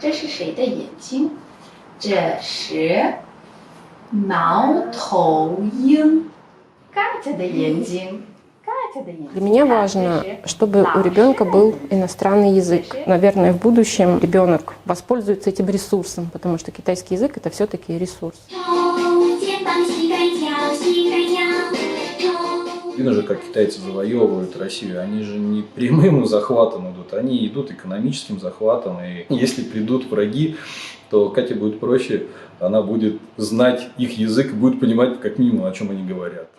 这是谁的眼睛？这是猫头鹰，Катя的眼睛。Для меня важно, чтобы у ребенка был иностранный язык. Наверное, в будущем ребенок воспользуется этим ресурсом, потому что китайский язык – это все-таки ресурс. Видно же, как китайцы завоевывают Россию. Они же не прямым захватом идут, они идут экономическим захватом. И если придут враги, то Кате будет проще, она будет знать их язык и будет понимать как минимум, о чем они говорят.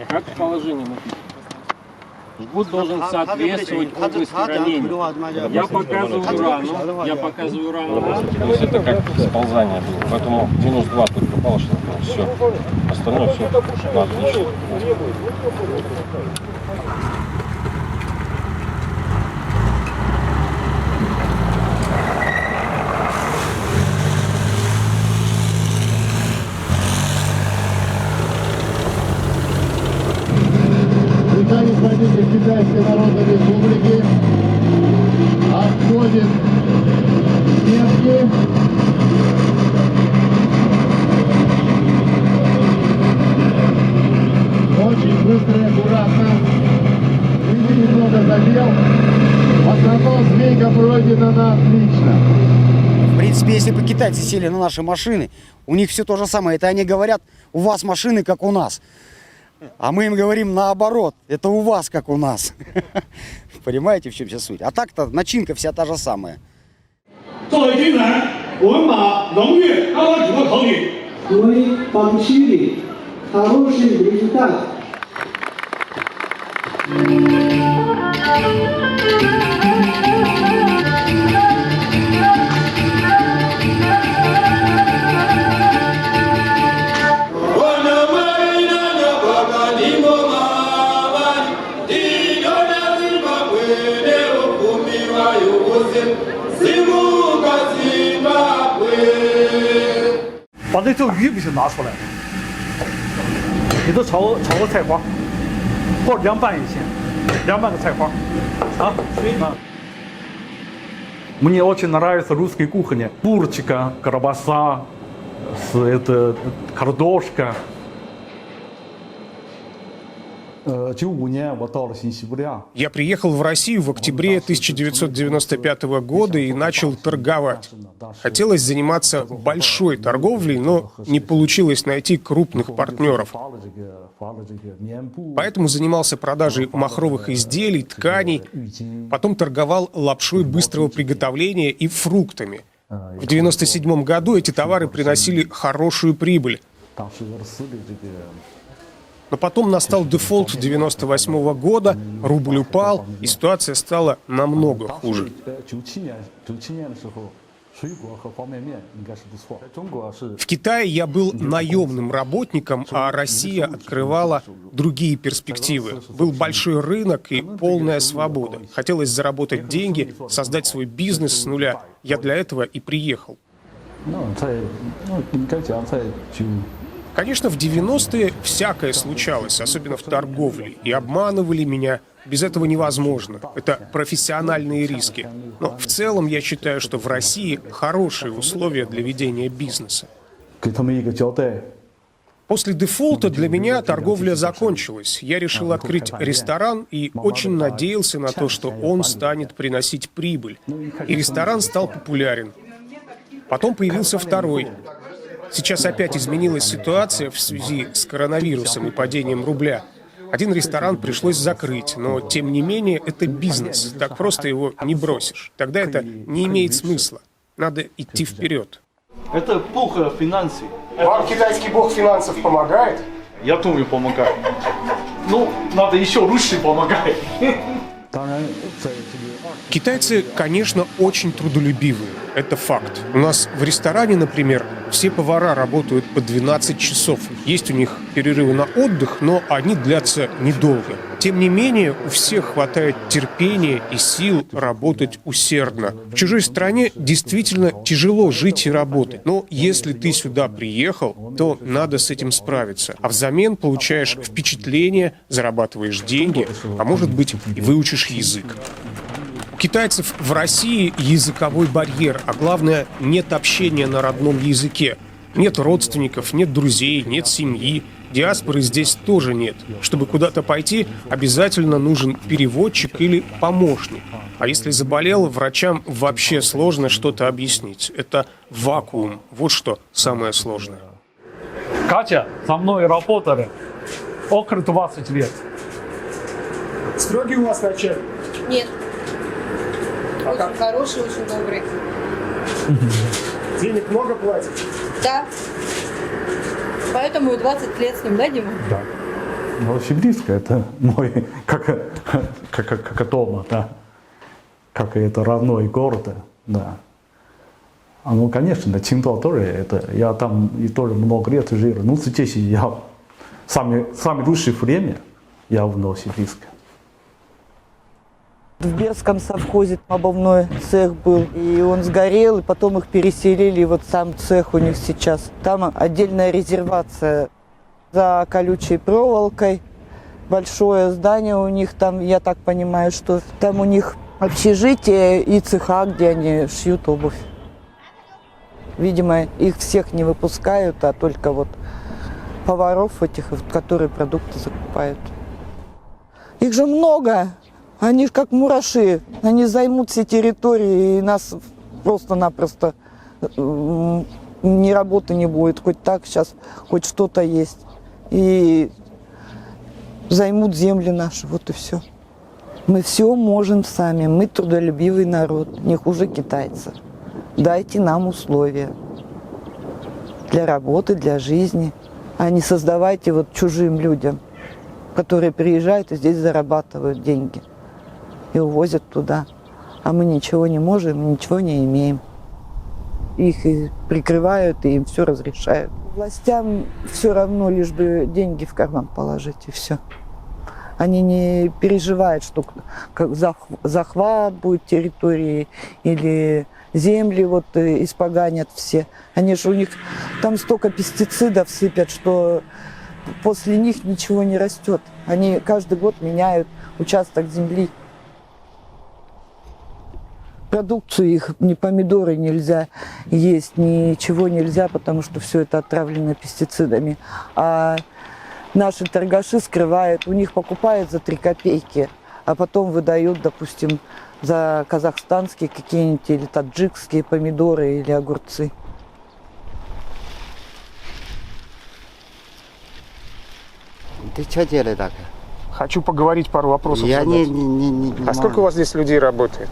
Как положение написано? Жгут должен соответствовать области ранения. Я показываю рану. То есть это как сползание было. Поэтому минус 2 только упало, что все. Остальное все отлично. Правитель Китайской Народной Республики отходит немки. Очень быстро и аккуратно. Видите, немного задел. В основном змейка пройдена на отлично. В принципе, если бы китайцы сели на наши машины, у них все то же самое. Это они говорят, у вас машины как у нас. А мы им говорим наоборот, это у вас как у нас. Понимаете, в чем вся суть? А так-то начинка вся та же самая. 作为军人，我们把荣誉高高举过头顶。Мы получили хороший результат. 把这条鱼必须拿出来，你都炒个菜花，或者凉拌也行，凉拌个菜花，啊，Мне очень нравится русская кухня. Бурчика, колбаса, картошка. Я приехал в Россию в октябре 1995 года и начал торговать. Хотелось заниматься большой торговлей, но не получилось найти крупных партнеров. Поэтому занимался продажей махровых изделий, тканей, потом торговал лапшой быстрого приготовления и фруктами. В 1997 году эти товары приносили хорошую прибыль. Но потом настал дефолт 1998 года, рубль упал, и ситуация стала намного хуже. В Китае я был наемным работником, а Россия открывала другие перспективы. Был большой рынок и полная свобода. Хотелось заработать деньги, создать свой бизнес с нуля. Я для этого и приехал. Конечно, в 90-е всякое случалось, особенно в торговле, и обманывали меня. Без этого невозможно. Это профессиональные риски. Но в целом я считаю, что в России хорошие условия для ведения бизнеса. После дефолта для меня торговля закончилась. Я решил открыть ресторан и очень надеялся на то, что он станет приносить прибыль. И ресторан стал популярен. Потом появился второй. Сейчас опять изменилась ситуация в связи с коронавирусом и падением рубля. Один ресторан пришлось закрыть, но тем не менее это бизнес. Так просто его не бросишь. Тогда это не имеет смысла. Надо идти вперед. Это плохо финансы. Вам китайский бог финансов помогает? Я думаю, помогает. Ну, надо еще лучше помогать. Китайцы, конечно, очень трудолюбивые. Это факт. У нас в ресторане, например, все повара работают по 12 часов. Есть у них перерывы на отдых, но они длятся недолго. Тем не менее, у всех хватает терпения и сил работать усердно. В чужой стране действительно тяжело жить и работать. Но если ты сюда приехал, то надо с этим справиться. А взамен получаешь впечатление, зарабатываешь деньги, а может быть и выучишь язык. У китайцев в России языковой барьер, а главное, нет общения на родном языке. Нет родственников, нет друзей, нет семьи. Диаспоры здесь тоже нет. Чтобы куда-то пойти, обязательно нужен переводчик или помощник. А если заболел, врачам вообще сложно что-то объяснить. Это вакуум. Вот что самое сложное. Катя со мной работали около 20 лет. Строгий у вас начальник? Нет. Очень хороший, очень добрый. Денег много платит? Да. Поэтому и 20 лет с ним, да, Дима? Да. Новосибирск это мой, как дома, да. Как это родной город, да. Ну, конечно, Циндао тоже это. Я там и тоже много лет жил. Ну, здесь я самое лучшее время я в Новосибирске. В Бердском совхозе обувной цех был, и он сгорел, и потом их переселили, и вот сам цех у них сейчас. Там отдельная резервация за колючей проволокой, большое здание у них там, я так понимаю, что там у них общежитие и цеха, где они шьют обувь. Видимо, их всех не выпускают, а только вот поваров этих, которые продукты закупают. Их же много. Они как мураши, они займут все территории, и нас просто-напросто ни работы не будет. Хоть так сейчас, хоть что-то есть. И займут земли наши, вот и все. Мы все можем сами, мы трудолюбивый народ, не хуже китайцев. Дайте нам условия для работы, для жизни, а не создавайте вот чужим людям, которые приезжают и здесь зарабатывают деньги. И увозят туда. А мы ничего не можем, ничего не имеем. Их и прикрывают, и им все разрешают. Властям все равно, лишь бы деньги в карман положить, и все. Они не переживают, что как захват будет территории или земли вот испоганят все. Они же у них там столько пестицидов сыпят, что после них ничего не растет. Они каждый год меняют участок земли. Продукцию их, ни помидоры нельзя есть, ничего нельзя, потому что все это отравлено пестицидами. А наши торгаши скрывают, у них покупают за 3 копейки, а потом выдают, допустим, за казахстанские какие-нибудь или таджикские помидоры или огурцы. Ты что делаешь так? Хочу поговорить, пару вопросов Я задать. не А сколько у вас здесь людей работает?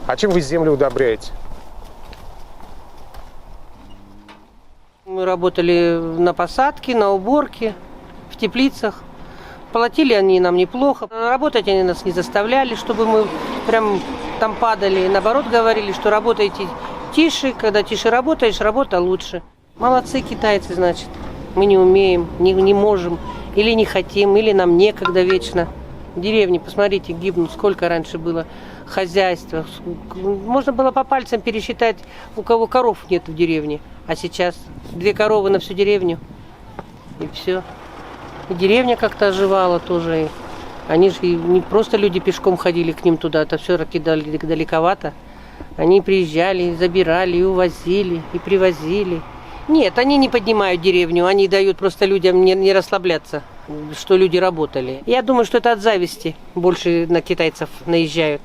А чем вы землю удобряете? Мы работали на посадке, на уборке, в теплицах. Платили они нам неплохо. Работать они нас не заставляли, чтобы мы прям там падали. Наоборот, говорили, что работайте тише. Когда тише работаешь, работа лучше. Молодцы китайцы, значит. Мы не умеем, не можем, или не хотим, или нам некогда вечно. В деревне, посмотрите, гибнут, сколько раньше было хозяйства. Можно было по пальцам пересчитать, у кого коров нет в деревне. А сейчас 2 коровы на всю деревню. И все. И деревня как-то оживала тоже. Они же не просто люди пешком ходили к ним туда, это все далековато. Они приезжали, забирали, и увозили, и привозили. Нет, они не поднимают деревню, они дают просто людям не расслабляться, что люди работали. Я думаю, что это от зависти больше на китайцев наезжают.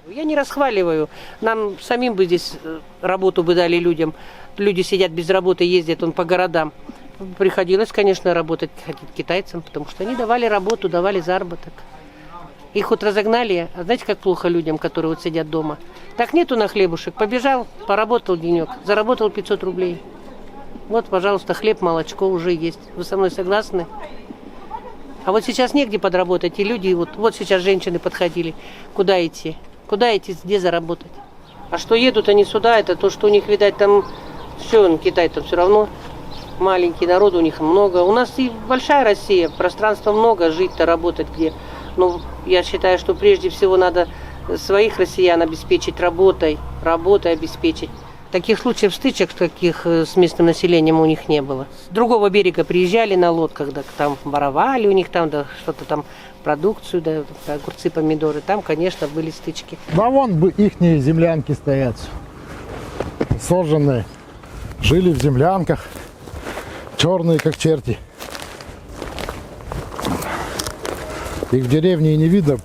Я не расхваливаю. Нам самим бы здесь работу бы дали людям. Люди сидят без работы, ездят по городам. приходилось, конечно, работать китайцам, потому что они давали работу, давали заработок. Их вот разогнали, а знаете, как плохо людям, которые вот сидят дома. Так нету на хлебушек, побежал, поработал денек, заработал 500 рублей. Вот, пожалуйста, хлеб, молочко уже есть. Вы со мной согласны? А вот сейчас негде подработать, и люди, вот сейчас женщины подходили. Куда идти? Куда идти, где заработать? А что едут они сюда, это то, что у них, видать, там все, Китай там все равно маленький народ, у них много. У нас и большая Россия, пространства много, жить-то, работать где. Но я считаю, что прежде всего надо своих россиян обеспечить работой обеспечить. Таких случаев стычек таких с местным населением у них не было. С другого берега приезжали на лодках, да, там воровали у них там, да, что-то там, продукцию, да, огурцы, помидоры. Там, конечно, были стычки. Да вон бы ихние землянки стоят, сожженные. Жили в землянках, черные как черти. Их в деревне и не видно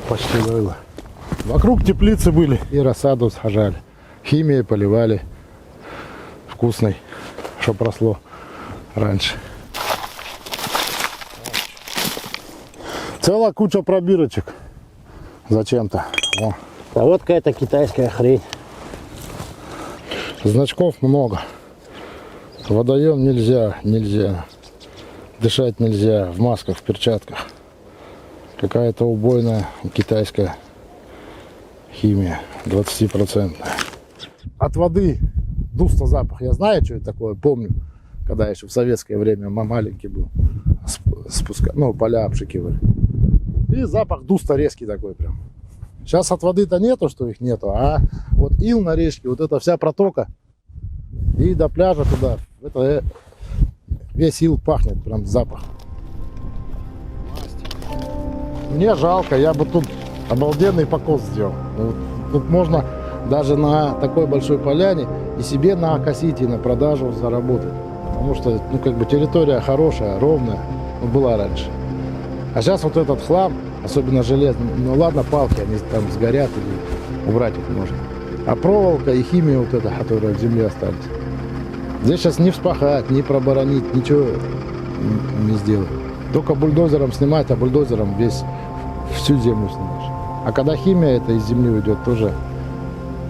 почти было. Вокруг теплицы были и рассаду сажали. Химией поливали вкусной, что росло раньше. Целая куча пробирочек зачем-то. А вот какая-то китайская хрень. Значков много. Водоем нельзя. Дышать нельзя в масках, в перчатках. Какая-то убойная китайская химия, 20%. От воды дуста запах. Я знаю, что это такое, помню, когда еще в советское время маленький был. Поля обшикивали. И запах дуста резкий такой прям. Сейчас от воды-то нету, что их нету, а вот ил на речке, вот эта вся протока и до пляжа туда, это весь ил пахнет, прям запах. Мне жалко, я бы тут обалденный покос сделал. Тут можно даже на такой большой поляне и себе накосить, и на продажу заработать. Потому что, территория хорошая, ровная, была раньше. А сейчас вот этот хлам, особенно железный, ладно, палки, они там сгорят или убрать их можно. А проволока и химия вот эта, которая в земле остались. Здесь сейчас не вспахать, не проборонить, ничего не сделать. Только бульдозером снимать, а бульдозером всю землю снимаешь. А когда химия это из земли уйдет, тоже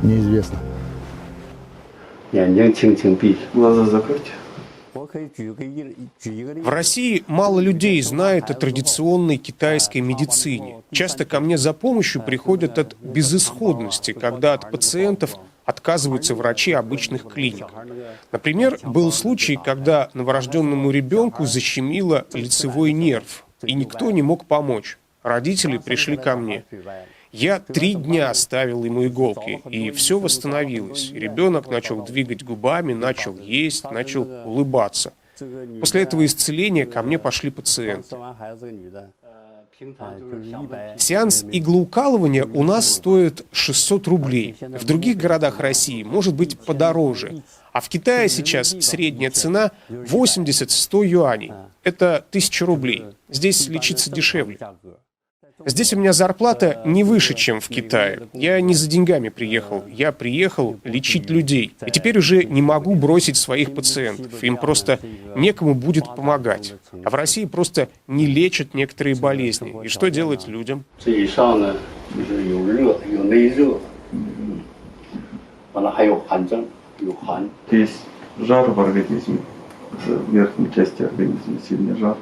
неизвестно. Глаза закройте. В России мало людей знает о традиционной китайской медицине. Часто ко мне за помощью приходят от безысходности, когда от пациентов отказываются врачи обычных клиник. Например, был случай, когда новорожденному ребенку защемило лицевой нерв, и никто не мог помочь. Родители пришли ко мне. Я 3 дня ставил ему иголки, и все восстановилось. Ребенок начал двигать губами, начал есть, начал улыбаться. После этого исцеления ко мне пошли пациенты. Сеанс иглоукалывания у нас стоит 600 рублей. В других городах России может быть подороже. А в Китае сейчас средняя цена 80-100 юаней. Это 1000 рублей. Здесь лечиться дешевле. Здесь у меня зарплата не выше, чем в Китае. Я не за деньгами приехал. Я приехал лечить людей. И теперь уже не могу бросить своих пациентов. Им просто некому будет помогать. А в России просто не лечат некоторые болезни. И что делать людям? Есть жар в организме, в верхней части организма сильный жар.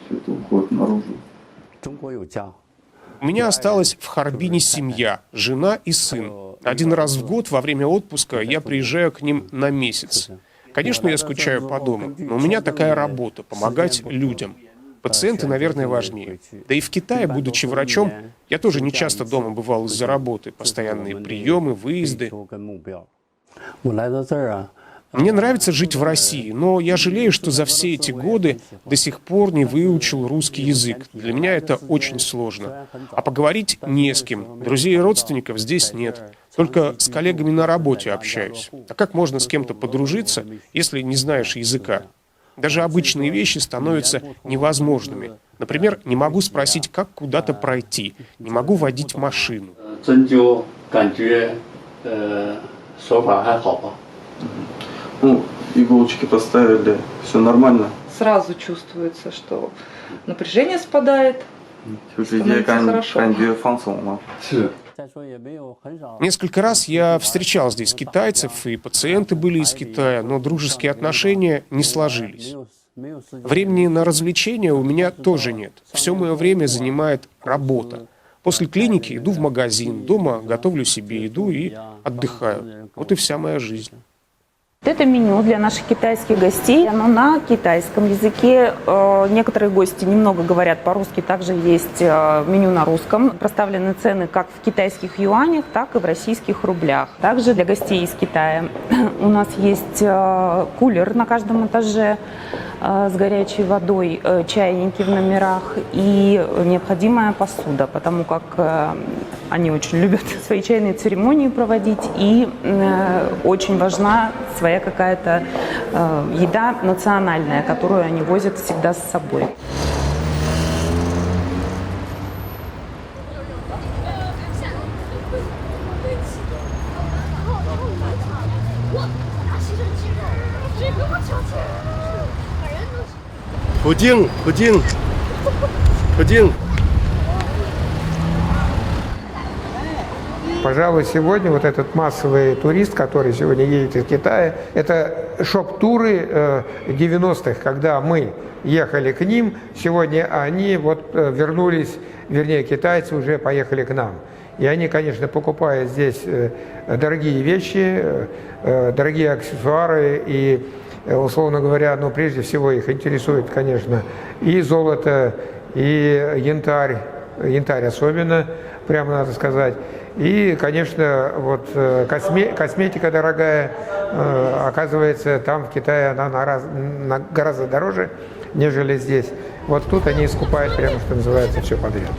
Все это уходит наружу. У меня осталась в Харбине семья, жена и сын. 1 раз в год во время отпуска я приезжаю к ним на месяц. Конечно, я скучаю по дому, но у меня такая работа – помогать людям. Пациенты, наверное, важнее. Да и в Китае, будучи врачом, я тоже не часто дома бывал из-за работы. Постоянные приемы, выезды. Мне нравится жить в России, но я жалею, что за все эти годы до сих пор не выучил русский язык. Для меня это очень сложно. А поговорить не с кем. Друзей и родственников здесь нет. Только с коллегами на работе общаюсь. А как можно с кем-то подружиться, если не знаешь языка? Даже обычные вещи становятся невозможными. Например, не могу спросить, как куда-то пройти. Не могу водить машину. иголочки поставили, все нормально. Сразу чувствуется, что напряжение спадает. Становится хорошо. Несколько раз я встречал здесь китайцев, и пациенты были из Китая, но дружеские отношения не сложились. Времени на развлечения у меня тоже нет. Все мое время занимает работа. После клиники иду в магазин, дома готовлю себе еду и отдыхаю. Вот и вся моя жизнь. Это меню для наших китайских гостей. Оно на китайском языке. Некоторые гости немного говорят по-русски. Также есть меню на русском. Проставлены цены как в китайских юанях, так и в российских рублях. Также для гостей из Китая у нас есть кулер на каждом этаже с горячей водой, чайники в номерах и необходимая посуда, потому как они очень любят свои чайные церемонии проводить, и очень важна своя какая-то еда национальная, которую они возят всегда с собой. Пудинг, пудинг, пудинг. Пожалуй, сегодня вот этот массовый турист, который сегодня едет из Китая, это шоп-туры 90-х, когда мы ехали к ним, сегодня они вот вернулись, вернее, китайцы уже поехали к нам. И они, конечно, покупают здесь дорогие вещи, дорогие аксессуары и, условно говоря, ну, прежде всего их интересует, конечно, и золото, и янтарь, янтарь особенно, прямо надо сказать. И, конечно, вот косметика дорогая, оказывается, там в Китае она гораздо дороже, нежели здесь. Вот тут они скупают прямо, что называется, все подряд.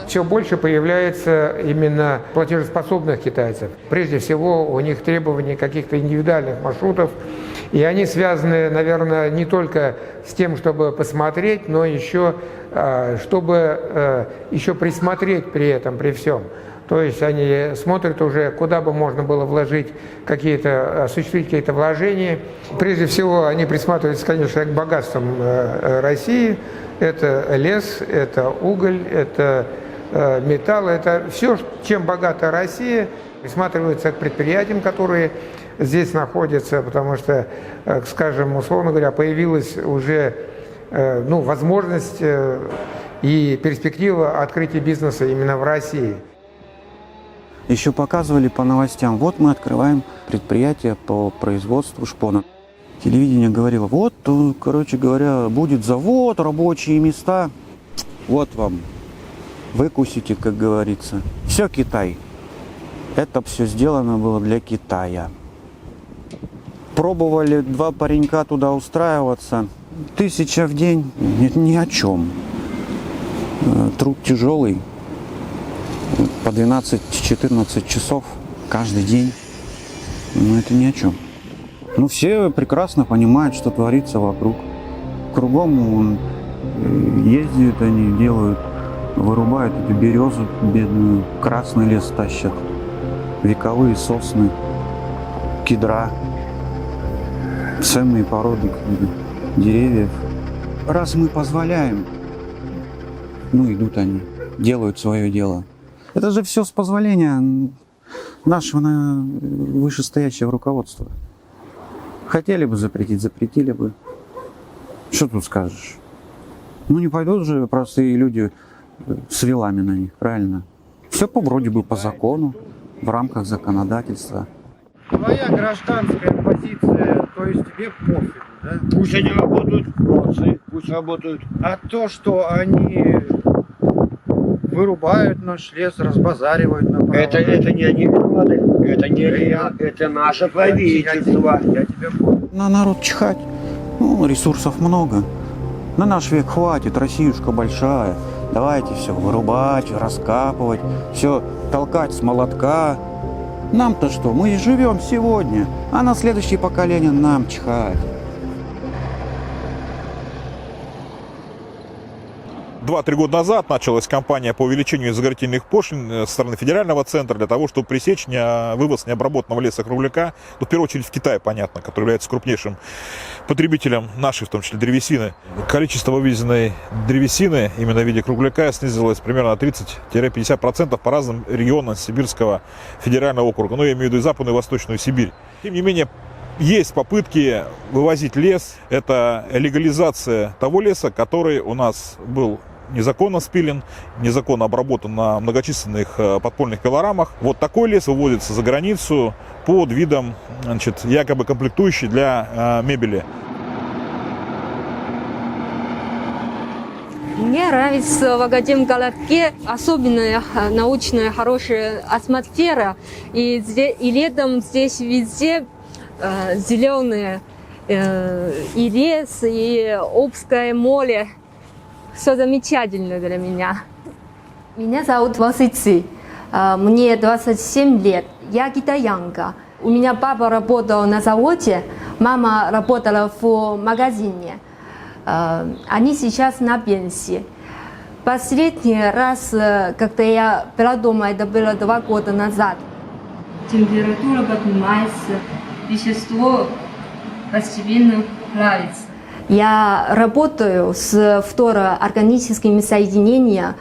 Все больше появляется именно платежеспособных китайцев. Прежде всего, у них требования каких-то индивидуальных маршрутов, и они связаны, наверное, не только с тем, чтобы посмотреть, но еще, чтобы еще присмотреть при этом, при всем. То есть они смотрят уже, куда бы можно было вложить какие-то, осуществить какие-то вложения. Прежде всего, они присматриваются, конечно, к богатствам России. Это лес, это уголь, это металл, это все, чем богата Россия. Присматриваются к предприятиям, которые здесь находятся, потому что, скажем, условно говоря, появилась уже возможность и перспектива открытия бизнеса именно в России. Еще показывали по новостям, вот мы открываем предприятие по производству шпона. Телевидение говорило, вот, короче говоря, будет завод, рабочие места. Вот вам, выкусите, как говорится. Все Китай. Это все сделано было для Китая. Пробовали два паренька туда устраиваться. 1000 в день, нет, ни о чем. Труд тяжелый. По 12-14 часов каждый день. Но это ни о чем. Ну, все прекрасно понимают, что творится вокруг. Кругом ездят они, делают, вырубают эту березу бедную, красный лес тащат, вековые сосны, кедра, ценные породы деревьев. Раз мы позволяем, идут они, делают свое дело. Это же все с позволения нашего вышестоящего руководства. Хотели бы запретить, запретили бы. Что тут скажешь? Не пойдут же простые люди с вилами на них, правильно? Все вроде бы по закону, в рамках законодательства. Твоя гражданская позиция, то есть тебе пофиг, да? Пусть они работают, молодцы, пусть работают. А то, что они вырубают наш лес, разбазаривают направо. Это не они виноваты, это не я, это наше правительство. Я тебя понял. На народ чихать. Ресурсов много. На наш век хватит, Россиюшка большая. Давайте все вырубать, раскапывать, все толкать с молотка. Нам-то что? Мы живем сегодня, а на следующее поколение нам чихать. 2-3 года назад началась кампания по увеличению заградительных пошлин со стороны федерального центра для того, чтобы пресечь вывоз необработанного леса кругляка, в первую очередь в Китай, понятно, который является крупнейшим потребителем нашей, в том числе древесины. Количество вывезенной древесины именно в виде кругляка снизилось примерно на 30-50% по разным регионам Сибирского федерального округа, я имею в виду и Западную и Восточную Сибирь. Тем не менее, есть попытки вывозить лес. Это легализация того леса, который у нас был незаконно спилен, незаконно обработан на многочисленных подпольных пилорамах. Вот такой лес вывозится за границу под видом, якобы комплектующий для мебели. Мне нравится в Академгородке особенная научная хорошая атмосфера. И летом здесь везде зеленые и лес, и Обское море. Все замечательно для меня. Меня зовут Васыци. Мне 27 лет. Я китаянка. У меня папа работал на заводе, мама работала в магазине. Они сейчас на пенсии. Последний раз, когда я была дома, это было 2 года назад. Температура поднимается, вещество постепенно плавится. Я работаю с фтороорганическими соединениями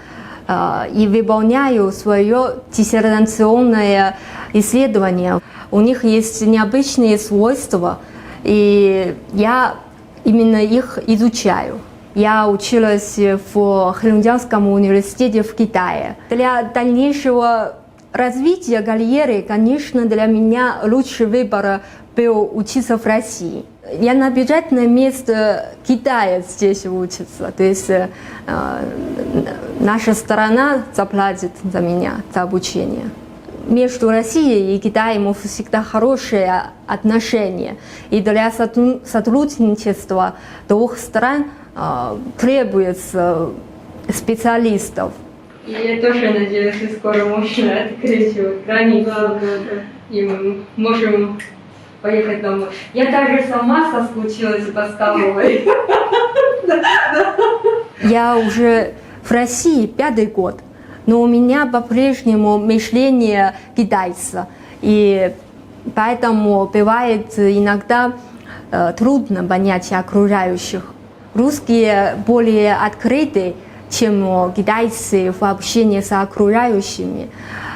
и выполняю свое диссертационное исследование. У них есть необычные свойства, и я именно их изучаю. Я училась в Хэлунцзянском университете в Китае. Для дальнейшего развития карьеры, конечно, для меня лучший выбор был учиться в России. Я на бюджетное место Китая здесь учиться. То есть наша сторона заплатит за меня, за обучение. Между Россией и Китаем всегда хорошие отношения. И для сотрудничества 2 стран требуется специалистов. И я тоже надеюсь, что скоро можно открыть границу. И мы можем поехать домой. Я даже сама соскучилась по столовой. Я уже в России 5-й год, но у меня по-прежнему мышление китайца. И поэтому бывает иногда трудно понять окружающих. Русские более открыты, чем китайцы в общении с окружающими.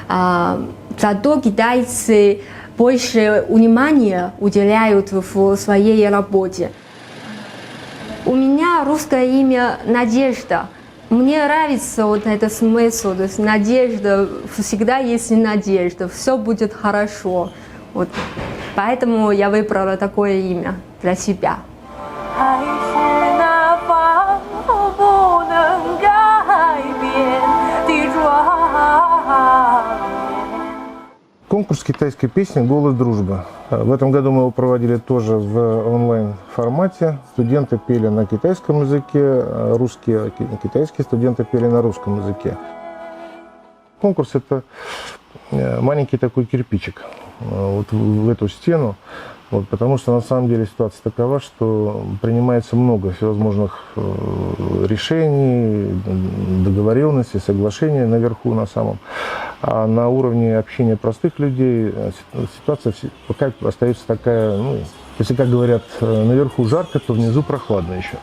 Зато китайцы больше внимания уделяют в своей работе. У меня русское имя Надежда. Мне нравится вот этот смысл, то есть надежда, всегда есть надежда, все будет хорошо. Вот. Поэтому я выбрала такое имя для себя. Конкурс китайской песни «Голос дружбы». В этом году мы его проводили тоже в онлайн-формате. Студенты пели на китайском языке, русские, китайские студенты пели на русском языке. Конкурс – это маленький такой кирпичик вот в эту стену, вот, потому что на самом деле ситуация такова, что принимается много всевозможных решений, договоренностей, соглашений наверху на самом. А на уровне общения простых людей ситуация пока остается такая, ну, если, как говорят, наверху жарко, то внизу прохладно еще.